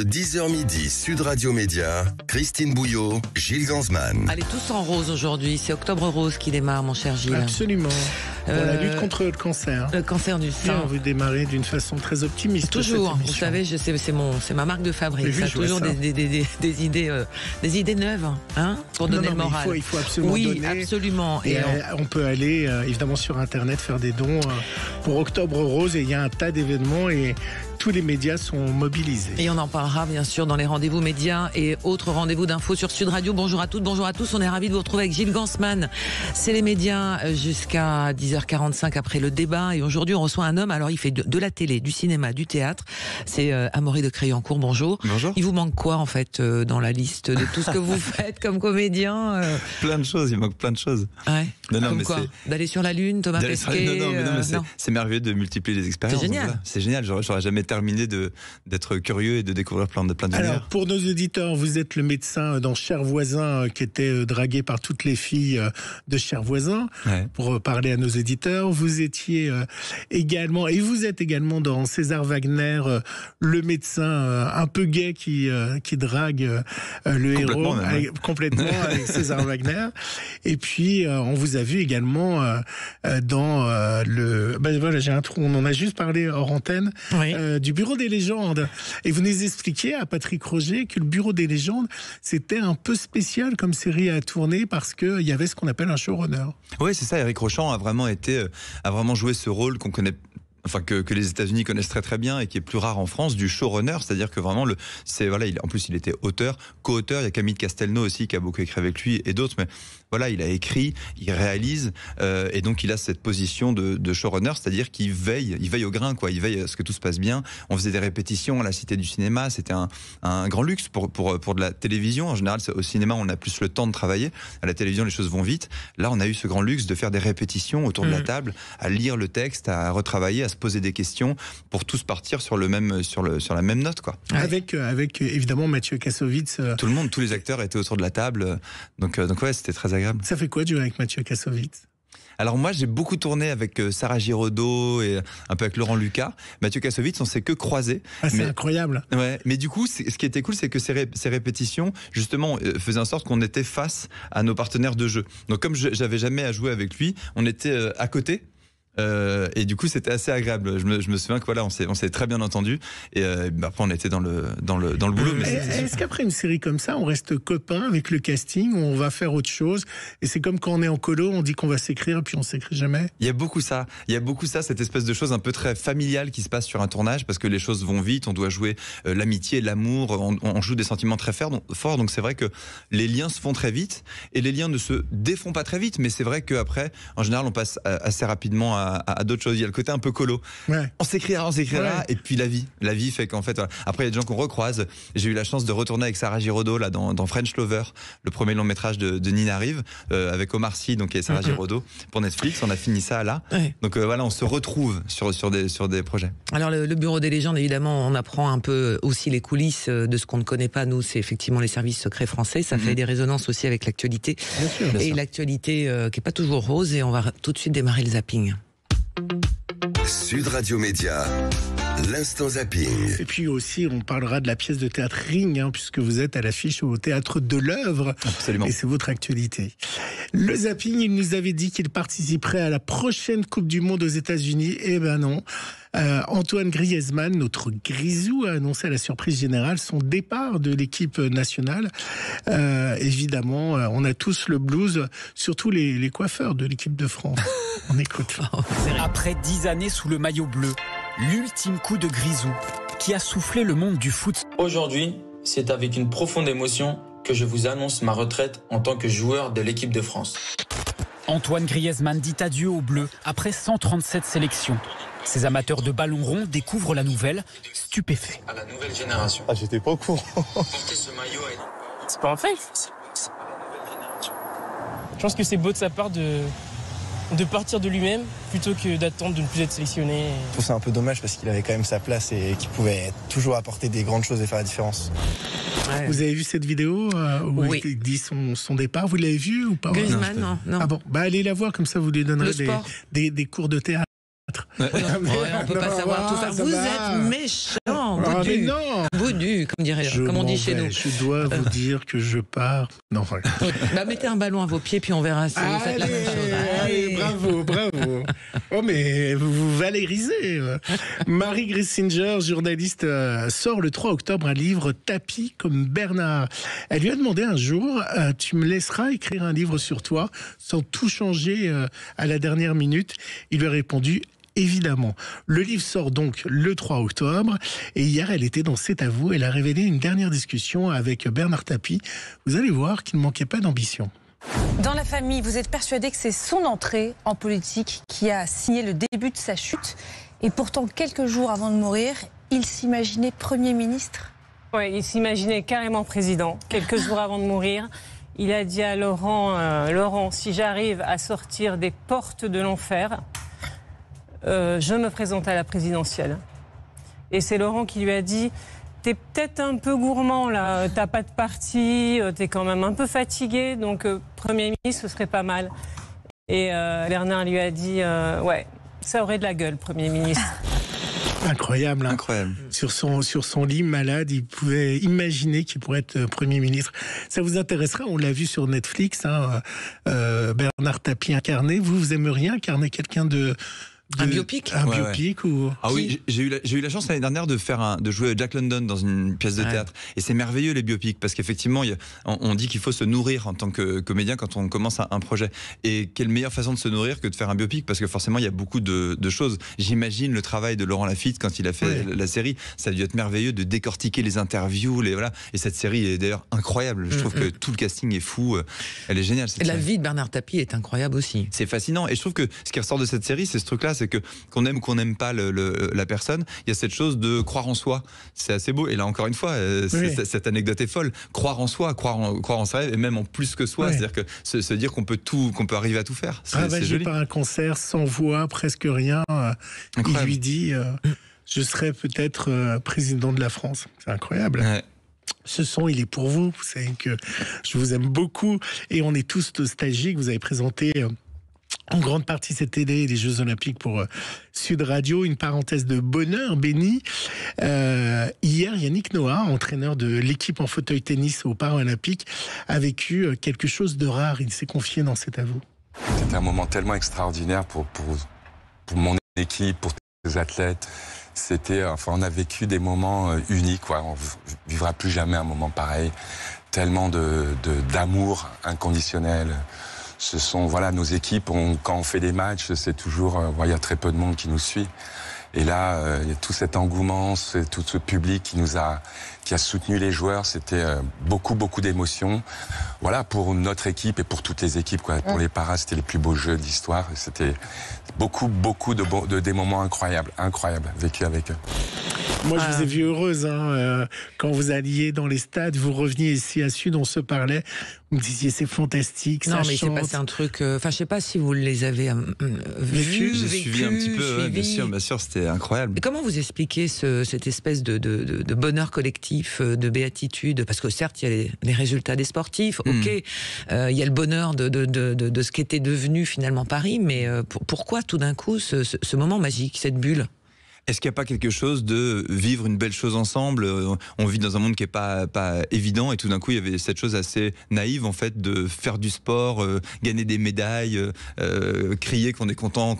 10h midi, Sud Radio Média, Christine Bouillot, Gilles Gansman. Allez, tous en rose aujourd'hui. C'est Octobre Rose qui démarre, mon cher Gilles. Absolument. Pour la lutte contre le cancer. Le cancer du sein. Vous démarrez d'une façon très optimiste. Toujours. Vous savez, c'est ma marque de fabrique. Oui, ça a toujours des idées neuves, hein, pour donner le moral. Il faut absolument donner. Absolument. Et on peut aller évidemment sur Internet faire des dons pour Octobre Rose, et il y a un tas d'événements et tous les médias sont mobilisés. Et on en parlera bien sûr dans les rendez-vous médias et autres rendez-vous d'infos sur Sud Radio. Bonjour à toutes, bonjour à tous. On est ravis de vous retrouver avec Gilles Gansman. C'est les médias jusqu'à 10h45 après le débat. Et aujourd'hui, on reçoit un homme. Alors, il fait de la télé, du cinéma, du théâtre. C'est Amaury de Créancourt. Bonjour. Bonjour. Il vous manque quoi, en fait, dans la liste de tout ce que vous faites comme comédien Plein de choses, il manque plein de choses. Ouais. Non, comme quoi d'aller sur la Lune, Thomas Pesquet. Non, c'est merveilleux de multiplier les expériences. C'est génial. Voilà. C'est génial. J'aurais jamais terminé d'être curieux et de découvrir plein d'univers. Alors, pour nos auditeurs, vous êtes le médecin dans Cher Voisin qui était dragué par toutes les filles de Cher Voisin. Ouais. Pour parler à nos auditeurs, vous étiez également, et vous êtes également dans César Wagner, le médecin un peu gay qui drague le héros complètement avec César Wagner. Et puis, on vous a vu également dans le... voilà, j'ai un trou, on en a juste parlé hors antenne, oui. Du Bureau des légendes. Et vous nous expliquiez à Patrick Roger que le Bureau des légendes, c'était un peu spécial comme série à tourner parce qu'il y avait ce qu'on appelle un showrunner. Oui, c'est ça. Éric Rochant a vraiment joué ce rôle qu'on connaît. Enfin, que les États-Unis connaissent très très bien et qui est plus rare en France, du showrunner, c'est-à-dire que vraiment en plus il était auteur, co-auteur. Il y a Camille Castelnau aussi qui a beaucoup écrit avec lui et d'autres, mais voilà, il a écrit, il réalise, et donc il a cette position de showrunner, c'est-à-dire qu'il veille au grain, quoi. Il veille à ce que tout se passe bien. On faisait des répétitions à la Cité du Cinéma, c'était un grand luxe pour de la télévision. En général, au cinéma, on a plus le temps de travailler. À la télévision, les choses vont vite. Là, on a eu ce grand luxe de faire des répétitions autour de la table, à lire le texte, à retravailler, à se poser des questions pour tous partir sur la même note, quoi. Avec évidemment Mathieu Kassovitz. Tout le monde, tous les acteurs étaient autour de la table, donc ouais, c'était très agréable. Ça fait quoi de jouer avec Mathieu Kassovitz ? Alors moi, j'ai beaucoup tourné avec Sarah Giraudot et un peu avec Laurent Lucas. Mathieu Kassovitz, on s'est que croisés. C'est incroyable. Ouais, mais du coup, ce qui était cool, c'est que ces répétitions, justement, faisaient en sorte qu'on était face à nos partenaires de jeu. Donc comme j'avais jamais à jouer avec lui, on était à côté. Et du coup c'était assez agréable. Je me souviens que voilà, on s'est très bien entendu et après on était dans le boulot. Mais est-ce qu'après une série comme ça on reste copains avec le casting ou on va faire autre chose et c'est comme quand on est en colo, on dit qu'on va s'écrire et puis on s'écrit jamais? Il y a beaucoup ça, cette espèce de chose un peu très familiale qui se passe sur un tournage parce que les choses vont vite, on doit jouer l'amitié, l'amour, on joue des sentiments très forts, donc c'est vrai que les liens se font très vite et les liens ne se défont pas très vite, mais c'est vrai qu'après en général on passe assez rapidement à d'autres choses. Il y a le côté un peu colo. Ouais. On s'écrira, ouais. Et puis la vie fait qu'en fait, voilà. Après il y a des gens qu'on recroise. J'ai eu la chance de retourner avec Sarah Giraudot là dans French Lover, le premier long métrage de Nina Rive, avec Omar Sy donc et Sarah Giraudot pour Netflix. On a fini ça là. Ouais. Donc voilà, on se retrouve sur des projets. Alors le Bureau des légendes, évidemment, on apprend un peu aussi les coulisses de ce qu'on ne connaît pas. Nous, c'est effectivement les services secrets français. Ça fait des résonances aussi avec l'actualité. Bien sûr. L'actualité qui est pas toujours rose. Et on va tout de suite démarrer le zapping. Sud Radio Média, l'instant zapping. Et puis aussi, on parlera de la pièce de théâtre Ring, puisque vous êtes à l'affiche au Théâtre de l'Œuvre. Absolument. Et c'est votre actualité. Le zapping, il nous avait dit qu'il participerait à la prochaine Coupe du Monde aux États-Unis. Eh ben non. Antoine Griezmann, notre grisou, a annoncé à la surprise générale son départ de l'équipe nationale. Évidemment, on a tous le blues, surtout les coiffeurs de l'équipe de France. On écoute. Après 10 années sous le maillot bleu, l'ultime coup de grisou qui a soufflé le monde du foot. Aujourd'hui, c'est avec une profonde émotion que je vous annonce ma retraite en tant que joueur de l'équipe de France. Antoine Griezmann dit adieu au bleu après 137 sélections. Ces amateurs de ballon rond découvrent la nouvelle, stupéfaits. À la nouvelle génération. Ah, j'étais pas au courant. Porter ce maillot c'est pas un fake. Je pense que c'est beau de sa part de partir de lui-même plutôt que d'attendre de ne plus être sélectionné. Je trouve ça un peu dommage parce qu'il avait quand même sa place et qu'il pouvait toujours apporter des grandes choses et faire la différence. Ouais. Vous avez vu cette vidéo où il dit son départ? Vous l'avez vu ou pas? Griezmann, non. Ah bon, allez la voir, comme ça vous lui donnerez des cours de théâtre. Oui, on peut pas savoir tout faire. Vous êtes méchant, boudu, comme on dit chez nous. Je dois vous dire que je pars. Non, enfin. Mettez un ballon à vos pieds, puis on verra si vous faites la même chose. Allez, bravo. Oh, mais vous valorisez. Marie Grissinger, journaliste, sort le 3 octobre un livre Tapis comme Bernard. Elle lui a demandé un jour, tu me laisseras écrire un livre sur toi sans tout changer à la dernière minute. Il lui a répondu, évidemment. Le livre sort donc le 3 octobre et hier elle était dans C'est à vous. Elle a révélé une dernière discussion avec Bernard Tapie. Vous allez voir qu'il ne manquait pas d'ambition. Dans la famille, vous êtes persuadé que c'est son entrée en politique qui a signé le début de sa chute. Et pourtant, quelques jours avant de mourir, il s'imaginait Premier ministre. Oui, il s'imaginait carrément président. Quelques jours avant de mourir, il a dit à Laurent, Laurent, si j'arrive à sortir des portes de l'enfer, je me présente à la présidentielle. Et c'est Laurent qui lui a dit, t'es peut-être un peu gourmand là, t'as pas de parti, t'es quand même un peu fatigué, donc Premier ministre, ce serait pas mal. Et Bernard lui a dit, ouais, ça aurait de la gueule, Premier ministre. Incroyable, hein. Incroyable. Sur son lit malade, il pouvait imaginer qu'il pourrait être Premier ministre. Ça vous intéressera, on l'a vu sur Netflix, hein, Bernard Tapie incarné. Vous aimeriez incarner quelqu'un un biopic ou... Ah oui, j'ai eu la chance l'année dernière de jouer Jack London dans une pièce de théâtre. Et c'est merveilleux les biopics parce qu'effectivement, on dit qu'il faut se nourrir en tant que comédien quand on commence un projet. Et quelle meilleure façon de se nourrir que de faire un biopic parce que forcément, il y a beaucoup de choses. J'imagine le travail de Laurent Lafitte quand il a fait la série. Ça a dû être merveilleux de décortiquer les interviews. Voilà. Et cette série est d'ailleurs incroyable. Je trouve que tout le casting est fou. Elle est géniale. La vie de Bernard Tapie est incroyable aussi. C'est fascinant. Et je trouve que ce qui ressort de cette série, c'est ce truc-là, c'est que qu'on aime ou qu'on n'aime pas la personne, il y a cette chose de croire en soi. C'est assez beau. Et là, encore une fois, cette anecdote est folle. Croire en soi, croire en sa rêve, et même en plus que soi. C'est-à-dire que se dire qu'on peut arriver à tout faire. C'est joli. Par un concert sans voix, presque rien. Il lui dit, je serai peut-être président de la France. C'est incroyable. Ouais. Ce son, il est pour vous. Vous savez que je vous aime beaucoup. Et on est tous nostalgiques. Vous avez présenté... en grande partie cette télé des Jeux Olympiques pour Sud Radio, une parenthèse de bonheur béni. Hier, Yannick Noah, entraîneur de l'équipe en fauteuil tennis aux Paralympiques, a vécu quelque chose de rare. Il s'est confié dans C'est à vous. C'était un moment tellement extraordinaire pour mon équipe, pour les athlètes. On a vécu des moments uniques. Quoi. On ne vivra plus jamais un moment pareil. Tellement d'amour inconditionnel. Ce sont, nos équipes, quand on fait des matchs, c'est toujours, il y a très peu de monde qui nous suit. Et là, il y a tout cet engouement, tout ce public qui a soutenu les joueurs. C'était beaucoup d'émotions. Voilà, pour notre équipe et pour toutes les équipes, quoi. Pour les paras, c'était les plus beaux jeux d'histoire. C'était beaucoup des moments incroyables vécus avec eux. Moi, je vous ai vu heureuse, hein, quand vous alliez dans les stades, vous reveniez ici à Sud, on se parlait, vous me disiez c'est fantastique, ça chante. Non, mais c'est passé un truc, je sais pas si vous les avez vus, j'ai suivi un petit peu, bien sûr, c'était incroyable. Et comment vous expliquez cette espèce de bonheur collectif, de béatitude, parce que certes, il y a les résultats des sportifs, il y a le bonheur de ce qu'était devenu finalement Paris, mais pourquoi tout d'un coup ce moment magique, cette bulle ? Est-ce qu'il n'y a pas quelque chose de vivre une belle chose ensemble ? On vit dans un monde qui n'est pas évident et tout d'un coup il y avait cette chose assez naïve en fait de faire du sport, gagner des médailles, crier qu'on est content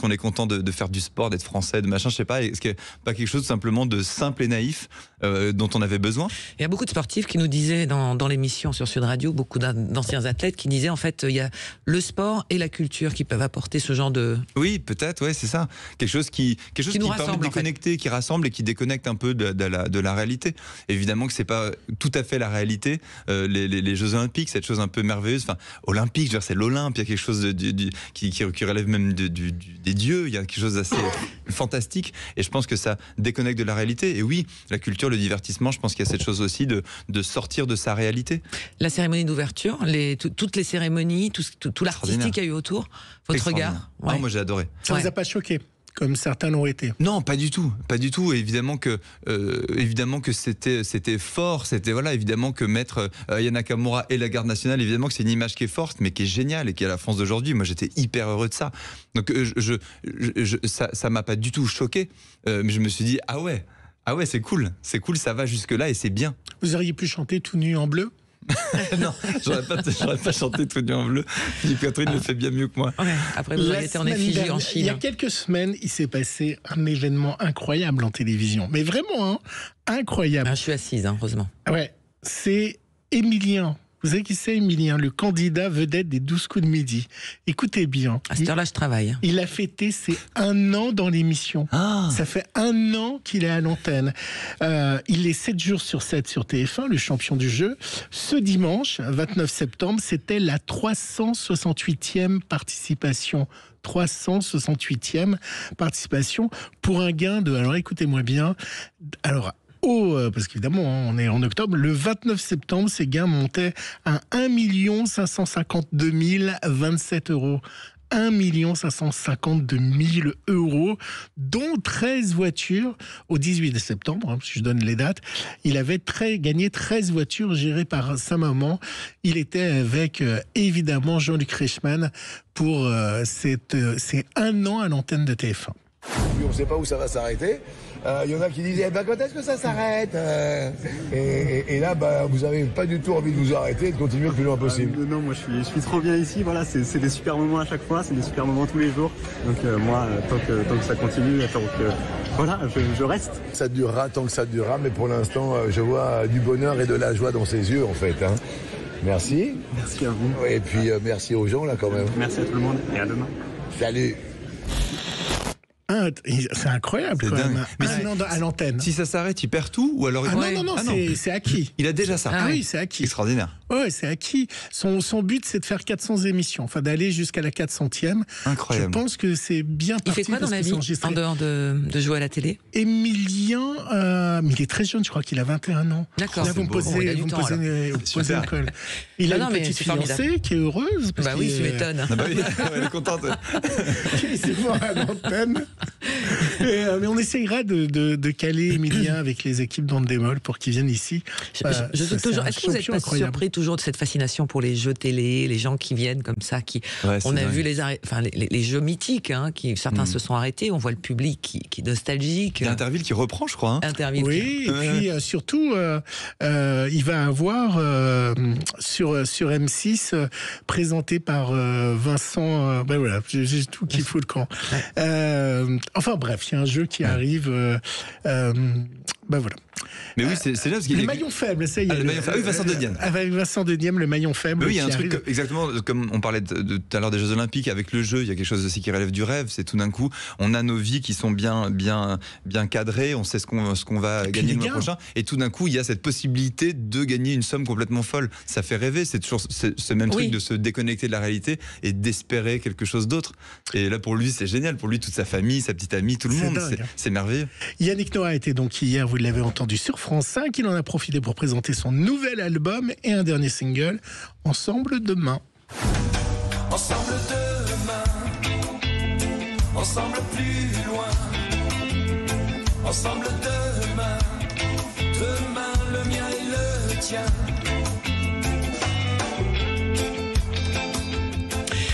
de faire du sport, d'être français, de machin, je sais pas. Est-ce qu'il n'y a pas quelque chose simplement de simple et naïf dont on avait besoin ? Il y a beaucoup de sportifs qui nous disaient dans l'émission sur Sud Radio, beaucoup d'anciens athlètes qui disaient en fait il y a le sport et la culture qui peuvent apporter ce genre de... Oui, peut-être, ouais, c'est ça. Quelque chose qui permet de déconnecter, qui rassemble et qui déconnecte un peu de la réalité. Évidemment que c'est pas tout à fait la réalité. Les Jeux Olympiques, cette chose un peu merveilleuse, olympique, je veux dire, c'est l'Olympe, il y a quelque chose qui relève même des dieux, il y a quelque chose d'assez fantastique et je pense que ça déconnecte de la réalité. Et oui, la culture, le divertissement, je pense qu'il y a cette chose aussi de sortir de sa réalité. La cérémonie d'ouverture, toutes les cérémonies, tout l'artistique qu'il y a eu autour, votre regard. Ouais. Moi j'ai adoré. Ça vous a pas choqué ? comme certains l'ont été. Non, pas du tout, pas du tout. Évidemment que c'était fort. C'était voilà, évidemment que mettre Aya Nakamura et la garde nationale, évidemment que c'est une image qui est forte, mais qui est géniale et qui est à la France d'aujourd'hui. Moi, j'étais hyper heureux de ça. Donc, ça m'a pas du tout choqué. Mais je me suis dit ah ouais, c'est cool, ça va jusque là et c'est bien. Vous auriez pu chanter tout nu en bleu? Non, j'aurais pas chanté tout nu en bleu. Philippe Catherine le fait bien mieux que moi. Ouais, après, vous auriez été en effigie en Chine. Il y a quelques semaines, il s'est passé un événement incroyable en télévision. Mais vraiment, hein, incroyable. Je suis assise, heureusement. Ouais, c'est Émilien. Vous savez qui c'est, Émilien, le candidat vedette des 12 coups de midi. Écoutez bien. À cette heure-là, je travaille. Il a fêté ses 1 an dans l'émission. Ça fait 1 an qu'il est à l'antenne. Il est 7 jours sur 7 sur TF1, le champion du jeu. Ce dimanche, 29 septembre, c'était la 368e participation. 368e participation pour un gain de... Alors écoutez-moi bien. Alors... parce qu'évidemment, on est en octobre, le 29 septembre, ces gains montaient à 1 552 027 €. 1 552 000 €, dont 13 voitures au 18 septembre, si je donne les dates. Il avait gagné 13 voitures gérées par sa maman. Il était avec, évidemment, Jean-Luc Reichmann pour ces 1 an à l'antenne de TF1. On ne sait pas où ça va s'arrêter. Il y en a qui disent quand est-ce que ça s'arrête et là, vous n'avez pas du tout envie de vous arrêter, de continuer le plus loin possible. Non, moi je suis trop bien ici. Voilà, c'est des super moments à chaque fois, c'est des super moments tous les jours. Donc moi, tant que ça continue, voilà, je reste. Ça durera tant que ça durera, mais pour l'instant, je vois du bonheur et de la joie dans ses yeux, en fait. Hein. Merci. Merci à vous. Et puis merci aux gens là quand même. Merci à tout le monde et à demain. Salut. C'est incroyable quand même. Mais à l'antenne. Si ça s'arrête, il perd tout ou alors non, c'est acquis. Il a déjà ça. Oui, c'est acquis. Extraordinaire. Oui, c'est acquis. Son but, c'est de faire 400 émissions, enfin d'aller jusqu'à la 400e. Incroyable. Je pense que c'est bien parti. Il fait quoi dans la vie, en dehors de jouer à la télé? Émilien, mais il est très jeune, je crois qu'il a 21 ans. D'accord. Là, vous me posez une colle. Il a une petite fiancée qui est heureuse. Bah oui, tu m'étonnes. Elle est contente. C'est moi à l'antenne. Mais on essayera de caler Émilien avec les équipes d'Andemol pour qu'ils viennent ici. Je suis toujours. Est-ce que vous êtes pas surpris toujours de cette fascination pour les jeux télé, les gens qui viennent comme ça, on a vu les jeux mythiques, hein, certains se sont arrêtés, on voit le public qui est nostalgique. Il y a Interville qui reprend, je crois. Hein. Interville. Oui, et puis surtout, il va avoir sur M6 présenté par Vincent. Voilà, j'ai tout qui fout le camp. Enfin bref, il y a un jeu qui arrive. Voilà. Mais oui, c'est là parce qu'il le maillon faible, ça y est. Le maillon faible. Oui, Vincent de Dienne. Avec Vincent de Dienne, le maillon faible. Oui, il y a un truc exactement comme on parlait tout à l'heure des Jeux Olympiques avec le jeu. Il y a quelque chose aussi qui relève du rêve. C'est tout d'un coup, on a nos vies qui sont bien cadrées. On sait ce qu'on va gagner le mois prochain. Et tout d'un coup, il y a cette possibilité de gagner une somme complètement folle. Ça fait rêver. C'est toujours ce même truc de se déconnecter de la réalité et d'espérer quelque chose d'autre. Et là, pour lui, c'est génial. Pour lui, toute sa famille, sa petite amie, tout le monde. C'est merveilleux. Yannick Noah était donc hier, vous l'avez entendu, sur France 5. Il en a profité pour présenter son nouvel album et un dernier single, Ensemble demain. Ensemble demain, ensemble plus loin, ensemble demain, demain le mien et le tien.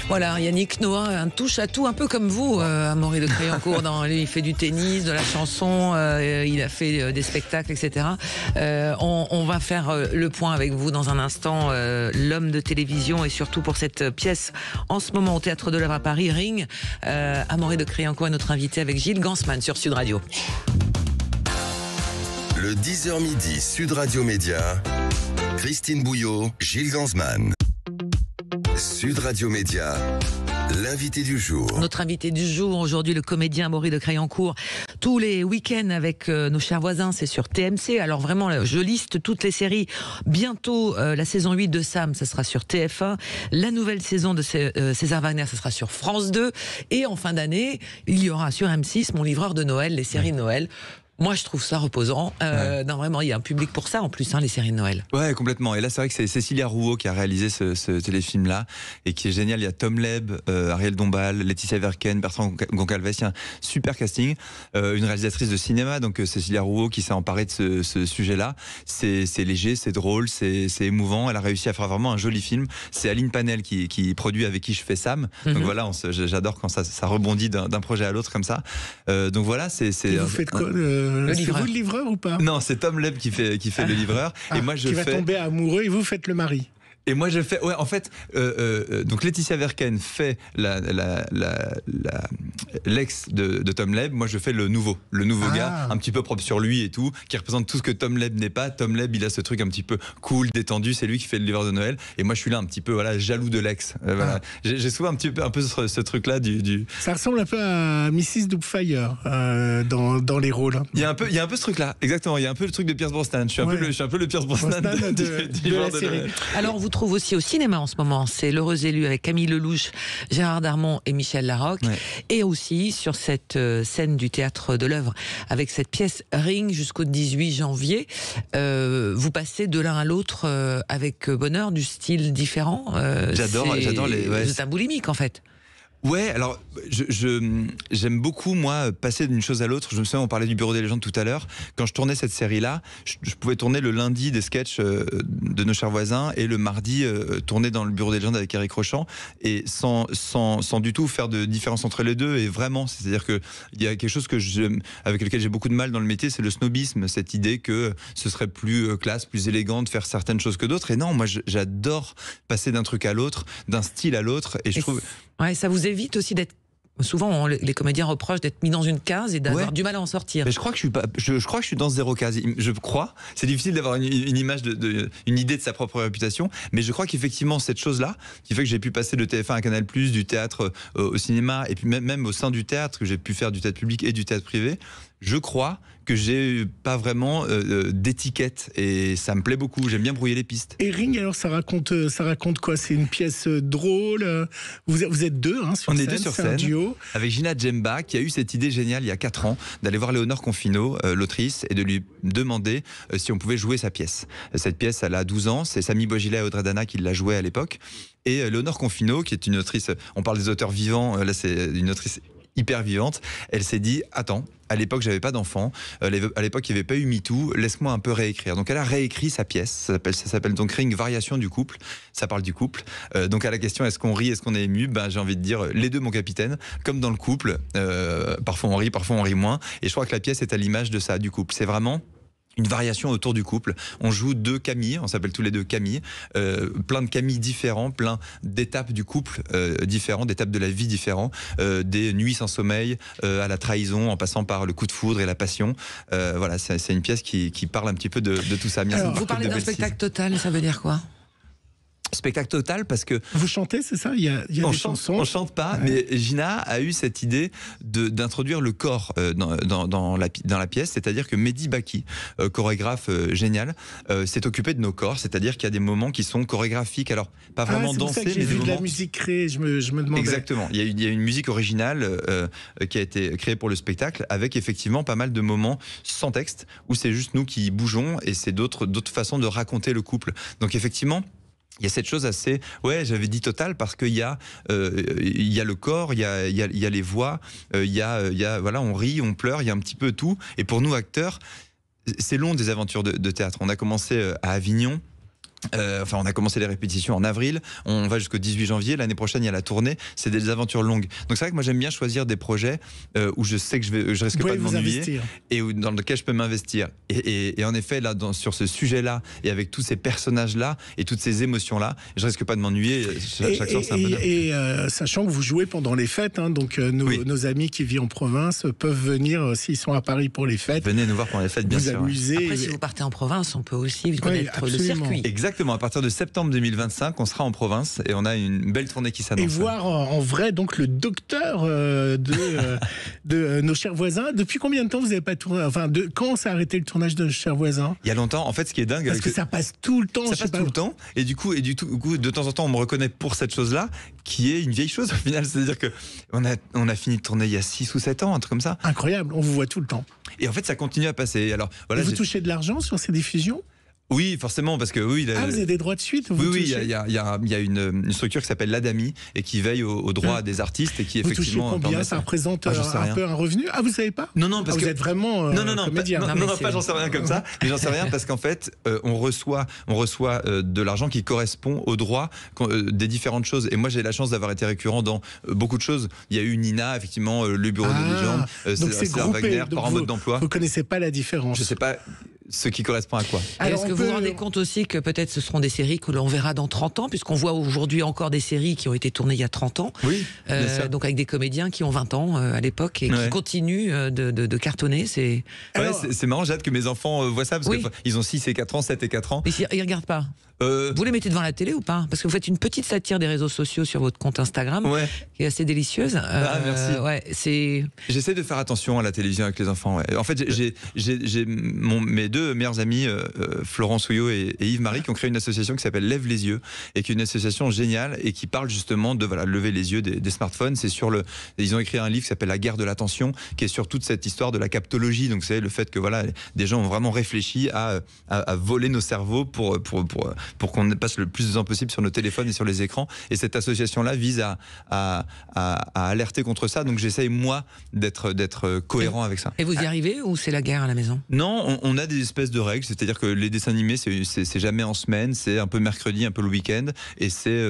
Voilà, Yannick Noah, un touche à tout, un peu comme vous, Amaury de Créancourt. Lui, il fait du tennis, de la chanson, il a fait des spectacles, etc. On va faire le point avec vous dans un instant, l'homme de télévision, et surtout pour cette pièce en ce moment au Théâtre de l'Œuvre à Paris, Ring. Amaury de Créancourt est notre invité avec Gilles Gansman sur Sud Radio. Le 10h midi, Sud Radio Média, Christine Bouillot, Gilles Gansman. Sud Radio Média, l'invité du jour. Notre invité du jour, aujourd'hui, le comédien Amaury de Créancourt. Tous les week-ends avec nos chers voisins, c'est sur TMC. Alors vraiment, je liste toutes les séries. Bientôt, la saison 8 de Sam, ça sera sur TF1. La nouvelle saison de César Wagner, ça sera sur France 2. Et en fin d'année, il y aura sur M6 Mon livreur de Noël, les séries de Noël. Moi, je trouve ça reposant. Non, vraiment, il y a un public pour ça en plus, les séries de Noël. Ouais, complètement. Et là, c'est vrai que c'est Cécilia Rouault qui a réalisé ce téléfilm-là et qui est génial. Il y a Tom Leb, Ariel Dombal, Laetitia Verken, Bertrand Goncalves. Il y a un super casting. Une réalisatrice de cinéma, donc Cécilia Rouault, qui s'est emparée de ce sujet-là. C'est léger, c'est drôle, c'est émouvant. Elle a réussi à faire vraiment un joli film. C'est Aline Panel qui produit, avec qui je fais Sam. Donc voilà, j'adore quand ça rebondit d'un projet à l'autre comme ça. Donc voilà, c'est. Et vous faites quoi c'est vous le livreur ou pas? Non, c'est Tom Leb qui fait le livreur. Et moi, qui va tomber amoureux et vous faites le mari. Et moi je fais, en fait, donc Laetitia Verken fait l'ex de Tom Leb. Moi je fais le nouveau gars, un petit peu propre sur lui et tout, qui représente tout ce que Tom Leb n'est pas. Tom Leb, il a ce truc un petit peu cool, détendu. C'est lui qui fait le livreur de Noël. Et moi je suis là un petit peu, jaloux de l'ex. Voilà. J'ai souvent un peu ce truc-là du. Ça ressemble un peu à Mrs. Doubtfire dans les rôles. Il y a un peu ce truc-là, exactement. Il y a un peu le truc de Pierce Brosnan. Je suis un peu le Pierce Brosnan de la série. Alors vous trouve aussi au cinéma en ce moment, c'est L'Heureux Élu avec Camille Lelouch, Gérard Darmon et Michel Larocque, et aussi sur cette scène du Théâtre de l'Œuvre avec cette pièce Ring jusqu'au 18 janvier. Vous passez de l'un à l'autre avec bonheur, du style différent. J'adore c'est un boulimique en fait. Ouais, alors j'aime beaucoup moi passer d'une chose à l'autre. Je me souviens, on parlait du Bureau des légendes tout à l'heure. Quand je tournais cette série-là, je pouvais tourner le lundi des sketchs de Nos chers voisins et le mardi tourner dans le Bureau des légendes avec Eric Rochant, et sans du tout faire de différence entre les deux. Et vraiment, c'est-à-dire que il y a quelque chose avec lequel j'ai beaucoup de mal dans le métier, c'est le snobisme, cette idée que ce serait plus classe, plus élégant de faire certaines choses que d'autres. Et non, moi j'adore passer d'un truc à l'autre, d'un style à l'autre, et je trouve. Ouais, ça vous évite aussi d'être. Souvent, les comédiens reprochent d'être mis dans une case et d'avoir du mal à en sortir. Mais je crois que je suis dans zéro case. Je crois. C'est difficile d'avoir une image une idée de sa propre réputation. Mais je crois qu'effectivement, cette chose-là, qui fait que j'ai pu passer de TF1 à Canal+, du théâtre au cinéma, et puis même au sein du théâtre, que j'ai pu faire du théâtre public et du théâtre privé, je crois que j'ai pas vraiment d'étiquette, et ça me plaît beaucoup. J'aime bien brouiller les pistes. Et Ring, alors ça raconte quoi? C'est une pièce drôle. Vous êtes deux sur scène. On est deux sur scène. Un duo. Avec Gina Djemba, qui a eu cette idée géniale il y a 4 ans d'aller voir Léonore Confino, l'autrice, et de lui demander si on pouvait jouer sa pièce. Cette pièce, elle a 12 ans. C'est Samy Bogilet et Audrey Dana qui l'a jouée à l'époque. Et Léonore Confino, qui est une autrice, on parle des auteurs vivants, là c'est une autrice hyper vivante, elle s'est dit, attends, à l'époque j'avais pas d'enfant, à l'époque il n'y avait pas eu MeToo, laisse-moi un peu réécrire. Donc elle a réécrit sa pièce, ça s'appelle donc Ring, variation du couple, ça parle du couple. Donc à la question est-ce qu'on rit, est-ce qu'on est ému, j'ai envie de dire les deux mon capitaine, comme dans le couple, parfois on rit moins, et je crois que la pièce est à l'image de ça, du couple. C'est vraiment une variation autour du couple. On joue 2 Camille, on s'appelle tous les 2 Camille, plein de Camille différents, plein d'étapes du couple différents, d'étapes de la vie différents, des nuits sans sommeil à la trahison, en passant par le coup de foudre et la passion. Voilà, c'est une pièce qui parle un petit peu de tout ça. Alors, vous parlez d'un spectacle total, ça veut dire quoi? Spectacle total, parce que... Vous chantez, c'est ça? Il y a des chansons. On chante pas, mais Gina a eu cette idée d'introduire le corps dans la pièce, c'est-à-dire que Mehdi Baki, chorégraphe génial, s'est occupé de nos corps, c'est-à-dire qu'il y a des moments qui sont chorégraphiques, alors pas vraiment dansés, mais j'ai vu de la musique créée, je me demandais. Exactement, il y a une musique originale qui a été créée pour le spectacle, avec effectivement pas mal de moments sans texte, où c'est juste nous qui bougeons, et c'est d'autres façons de raconter le couple. Donc effectivement, il y a cette chose assez, j'avais dit total, parce qu'il y a le corps, il y a les voix, voilà, on rit, on pleure, il y a un petit peu tout. Et pour nous acteurs, c'est long des aventures de théâtre. On a commencé à Avignon. On a commencé les répétitions en avril, on va jusqu'au 18 janvier, l'année prochaine il y a la tournée, c'est des aventures longues. Donc c'est vrai que moi j'aime bien choisir des projets où je sais que je risque pas de m'ennuyer et dans lequel je peux m'investir. Et en effet, là, sur ce sujet-là, et avec tous ces personnages-là et toutes ces émotions-là, je risque pas de m'ennuyer. Chaque soir, c'est un bonheur. Et sachant que vous jouez pendant les fêtes, donc nos amis qui vivent en province peuvent venir, s'ils sont à Paris pour les fêtes. Venez nous voir pendant les fêtes, bien sûr. Amuser. Après, si vous partez en province, on peut aussi connaître le circuit. Exactement. Exactement. À partir de septembre 2025, on sera en province et on a une belle tournée qui s'annonce. Et voir en vrai donc le docteur de Nos chers voisins. Depuis combien de temps vous n'avez pas tourné? Enfin, quand s'est arrêté le tournage de Nos chers voisins? Il y a longtemps. En fait, ce qui est dingue, parce que ça passe tout le temps. Ça passe tout le temps. Et du coup, de temps en temps, on me reconnaît pour cette chose-là, qui est une vieille chose au final. C'est-à-dire que on a fini de tourner il y a 6 ou 7 ans, un truc comme ça. Incroyable. On vous voit tout le temps. Et en fait, ça continue à passer. Alors, voilà, et vous touchez de l'argent sur ces diffusions? Oui, forcément, parce que oui. Vous avez des droits de suite? Oui, il y a une structure qui s'appelle l'ADAMI et qui veille aux droits des artistes et qui vous effectivement. Touchez combien? Ça représente un peu un revenu? Ah, vous savez pas? Non, parce que vous êtes vraiment comédien. Non, pas j'en sais rien comme ça. Mais j'en sais rien parce qu'en fait, on reçoit de l'argent qui correspond aux droits des différentes choses. Et moi, j'ai la chance d'avoir été récurrent dans beaucoup de choses. Il y a eu Nina, effectivement, le bureau de légende, César Wagner, Parents mode d'emploi. Vous connaissez pas la différence? Je sais pas. Ce qui correspond à quoi? Est-ce que vous vous rendez compte aussi que peut-être ce seront des séries que l'on verra dans 30 ans, puisqu'on voit aujourd'hui encore des séries qui ont été tournées il y a 30 ans, oui, donc avec des comédiens qui ont 20 ans à l'époque et qui continuent de cartonner. C'est marrant, j'ai hâte que mes enfants voient ça, parce qu'ils ont 6 et 4 ans, 7 et 4 ans. Mais ils regardent pas. Vous les mettez devant la télé ou pas? Parce que vous faites une petite satire des réseaux sociaux sur votre compte Instagram, qui est assez délicieuse. Merci. J'essaie de faire attention à la télévision avec les enfants. En fait, j'ai mes 2 meilleurs amis, Florence Houillot et Yves-Marie, qui ont créé une association qui s'appelle Lève les yeux, et qui est une association géniale et qui parle justement de lever les yeux des smartphones. Ils ont écrit un livre qui s'appelle La guerre de l'attention, qui est sur toute cette histoire de la captologie. Donc c'est le fait que des gens ont vraiment réfléchi à voler nos cerveaux pour qu'on passe le plus de temps possible sur nos téléphones et sur les écrans. Et cette association-là vise à alerter contre ça. Donc j'essaye, moi, d'être cohérent avec ça. Et vous y arrivez ou c'est la guerre à la maison? Non, on a des espèces de règles. C'est-à-dire que les dessins animés, c'est jamais en semaine, c'est un peu mercredi, un peu le week-end. Et c'est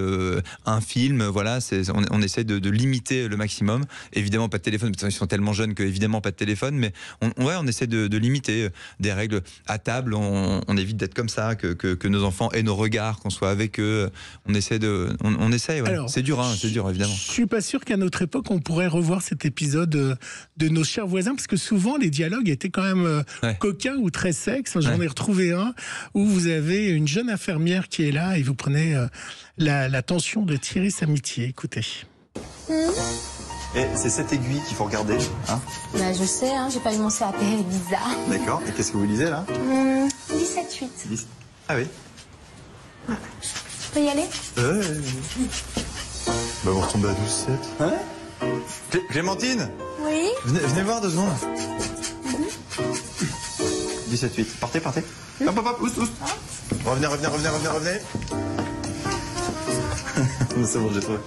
un film, on essaie de limiter le maximum. Évidemment, pas de téléphone, parce qu'ils sont tellement jeunes qu'évidemment pas de téléphone. Mais on essaie de limiter des règles. À table, on évite d'être comme ça, que nos enfants aient nos regards, qu'on soit avec eux. On essaie. Alors, c'est dur, évidemment. Je suis pas sûr qu'à notre époque, on pourrait revoir cet épisode de Nos chers voisins, parce que souvent, les dialogues étaient quand même coquins ou très sexe. J'en ai retrouvé un où vous avez une jeune infirmière qui est là et vous prenez la tension de Thierry Samitier. Écoutez. Et c'est cette aiguille qu'il faut regarder, hein? Bah je sais, j'ai pas eu mon CAP Visa. D'accord. Et qu'est-ce que vous lisez là? 17-8. Ah oui. Je peux y aller? Bah vous retombez à 12-7. Ouais. Clémentine? Oui. Venez voir 2 secondes. 17-8. Partez. Hop, oust. Revenez. C'est bon, j'ai trouvé.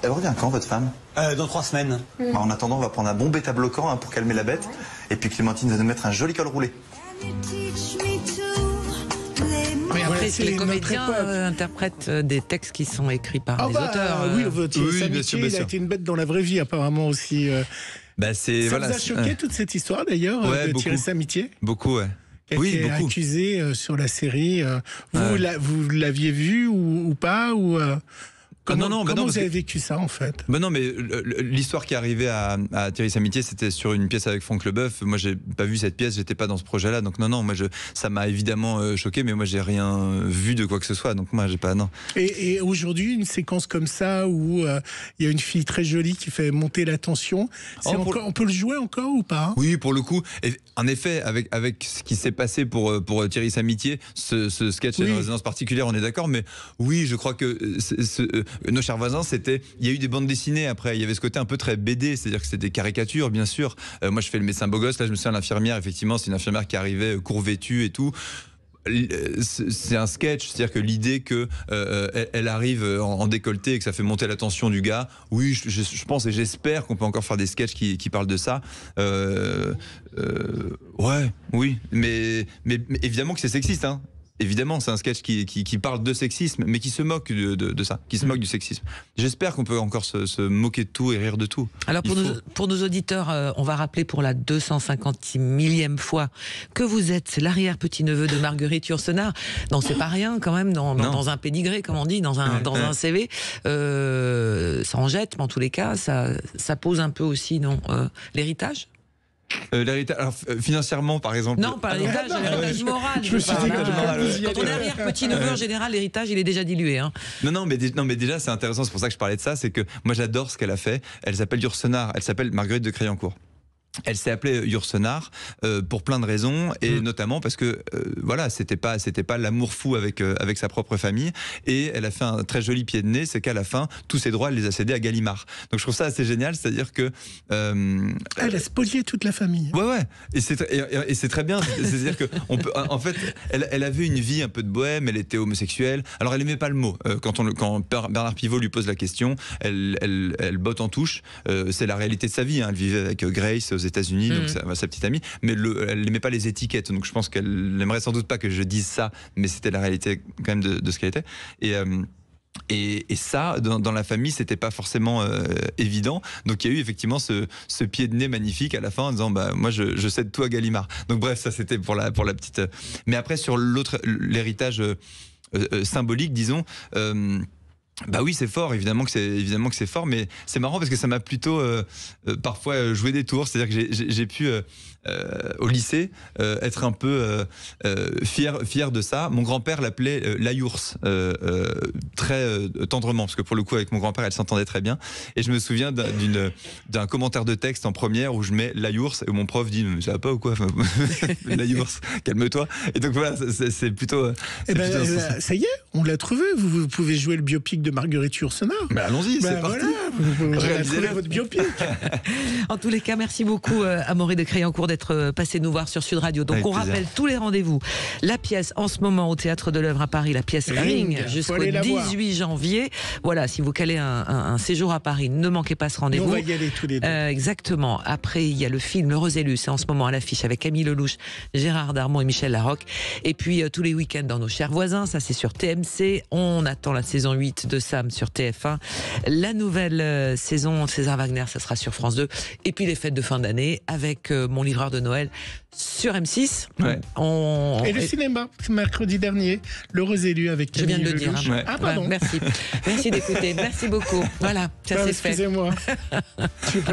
Elle revient quand, votre femme? Dans 3 semaines. Bah, en attendant, on va prendre un bon bêta bloquant pour calmer la bête. Et puis Clémentine va nous mettre un joli col roulé. Mais après, les comédiens interprètent des textes qui sont écrits par les auteurs. Oui, bien sûr. Il a été une bête dans la vraie vie, apparemment aussi. Ça vous a choqué toute cette histoire, d'ailleurs, de Thierry Samitier? Beaucoup, ouais. Qui est accusé sur la série. Vous l'aviez vu ou pas Comment vous avez vécu ça, en fait? Non, mais l'histoire qui est arrivée à Thierry Samitier, c'était sur une pièce avec Franck Leboeuf. Moi, j'ai pas vu cette pièce, j'étais pas dans ce projet-là. Donc non, moi, ça m'a évidemment choqué, mais moi, j'ai rien vu de quoi que ce soit. Donc moi, j'ai pas, non. Et aujourd'hui, une séquence comme ça où il y a une fille très jolie qui fait monter la tension, on peut le jouer encore ou pas? Oui, pour le coup. En effet, avec ce qui s'est passé pour Thierry Samitier, ce sketch a une résonance particulière, on est d'accord. Mais oui, je crois que Nos chers voisins, il y a eu des bandes dessinées après. Il y avait ce côté un peu très BD, c'est-à-dire que c'était des caricatures, bien sûr. Moi, je fais le médecin beau gosse. Là, je me souviens de l'infirmière. Effectivement, c'est une infirmière qui arrivait court vêtue et tout. C'est un sketch, c'est-à-dire que l'idée que elle arrive en décolleté et que ça fait monter la tension du gars, oui, je pense et j'espère qu'on peut encore faire des sketchs qui parlent de ça. Oui, mais évidemment que c'est sexiste, hein. Évidemment, c'est un sketch qui parle de sexisme, mais qui se moque de ça, qui se moque du sexisme. J'espère qu'on peut encore se moquer de tout et rire de tout. Alors pour nos auditeurs, on va rappeler pour la 250 millième fois que vous êtes l'arrière-petit-neveu de Marguerite Yourcenar. Non, c'est pas rien quand même, dans un pédigré, comme on dit, dans un CV. Ça en jette, mais en tous les cas, ça pose un peu aussi l'héritage. L'héritage, alors, financièrement par exemple. Non, pas l'héritage, l'héritage moral. Je me suis dit quand on est arrière-petit-neveu, en général, l'héritage, il est déjà dilué. Hein. Non, mais déjà, c'est intéressant, c'est pour ça que je parlais de ça, c'est que moi j'adore ce qu'elle a fait. Elle s'appelle Yourcenar, elle s'appelle Marguerite de Crayoncourt. Elle s'est appelée Yourcenar pour plein de raisons et notamment parce que voilà, c'était pas l'amour fou avec sa propre famille, et elle a fait un très joli pied de nez, c'est qu'à la fin tous ses droits elle les a cédés à Gallimard. Donc je trouve ça assez génial, c'est-à-dire que elle a spolié toute la famille. Ouais et c'est très bien, c'est-à-dire que on peut, en fait elle avait une vie un peu de bohème, elle était homosexuelle. Alors elle aimait pas le mot, quand Bernard Pivot lui pose la question, elle botte en touche, c'est la réalité de sa vie, hein. Elle vivait avec Grace aux États-Unis, donc sa petite amie, mais elle n'aimait pas les étiquettes, donc je pense qu'elle n'aimerait sans doute pas que je dise ça, mais c'était la réalité quand même de ce qu'elle était. Et ça, dans la famille, c'était pas forcément évident. Donc il y a eu effectivement ce pied de nez magnifique à la fin en disant moi je cède tout à Gallimard. Donc bref, ça c'était pour la petite. Mais après sur l'héritage symbolique, disons. Bah oui, c'est fort, évidemment que c'est fort, mais c'est marrant parce que ça m'a plutôt parfois joué des tours, c'est-à-dire que j'ai pu au lycée être un peu fier de ça. Mon grand-père l'appelait la Yours, très tendrement, parce que pour le coup avec mon grand-père elle s'entendait très bien, et je me souviens d'un commentaire de texte en première où je mets la Yours et où mon prof dit ça va pas ou quoi, la Yours, calme-toi. Et donc voilà, c'est plutôt ça y est, on l'a trouvé, vous pouvez jouer le biopic de Marguerite Yourcenar. Allons-y, c'est parti. Vous réalisez votre biopic. En tous les cas, merci beaucoup Amaury de Crayoncourt d'être passé nous voir sur Sud Radio. Donc avec plaisir. Rappelle tous les rendez-vous. La pièce en ce moment au Théâtre de l'Œuvre à Paris, la pièce Ring, jusqu'au 18 janvier. Voilà, si vous calez un séjour à Paris, ne manquez pas ce rendez-vous. On va y aller tous les deux. Exactement. Après, il y a le film Heureux élus, c'est en ce moment à l'affiche avec Camille Lelouch, Gérard Darmon et Michel Larocque. Et puis tous les week-ends dans Nos chers voisins, ça c'est sur TMC. On attend la saison 8 de Sam sur TF1. La nouvelle saison de César Wagner, ça sera sur France 2. Et puis les fêtes de fin d'année avec Mon livreur de Noël sur M6. Ouais. Et le cinéma, mercredi dernier, L'heureux élu avec Camille Lelouch. Je viens de le dire. Ah pardon. Ouais, merci. Merci d'écouter. Merci beaucoup. Voilà, ça c'est fait. Excusez-moi.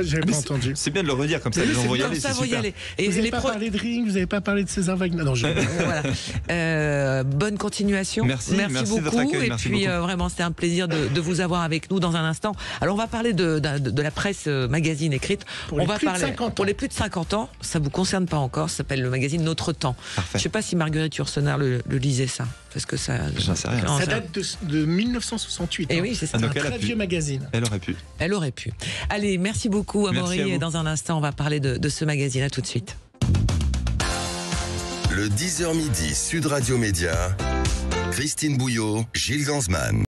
J'avais pas entendu. C'est bien de le redire comme ça. Les gens vont y aller. C'est super. Et vous n'avez pas parlé de Ring, vous n'avez pas parlé de César Wagner. Non, voilà. Bonne continuation. Merci beaucoup. De votre accueil, et puis vraiment, c'était un plaisir de vous avoir avec nous dans un instant. Alors on va parler de la presse magazine écrite. Pour les plus de 50 ans. Ça vous concerne pas encore. Ça s'appelle le magazine Notre Temps. Parfait. Je sais pas si Marguerite Yourcenar le lisait ça, parce que ça. J'en sais rien. Ça date de 1968. Et oui, c'est ça. Un très vieux magazine. Elle aurait pu. Allez, merci beaucoup Amaury. Merci à vous. Et dans un instant, on va parler de ce magazine. À tout de suite. Le 10h midi Sud Radio Média, Christine Bouillot, Gilles Gansman.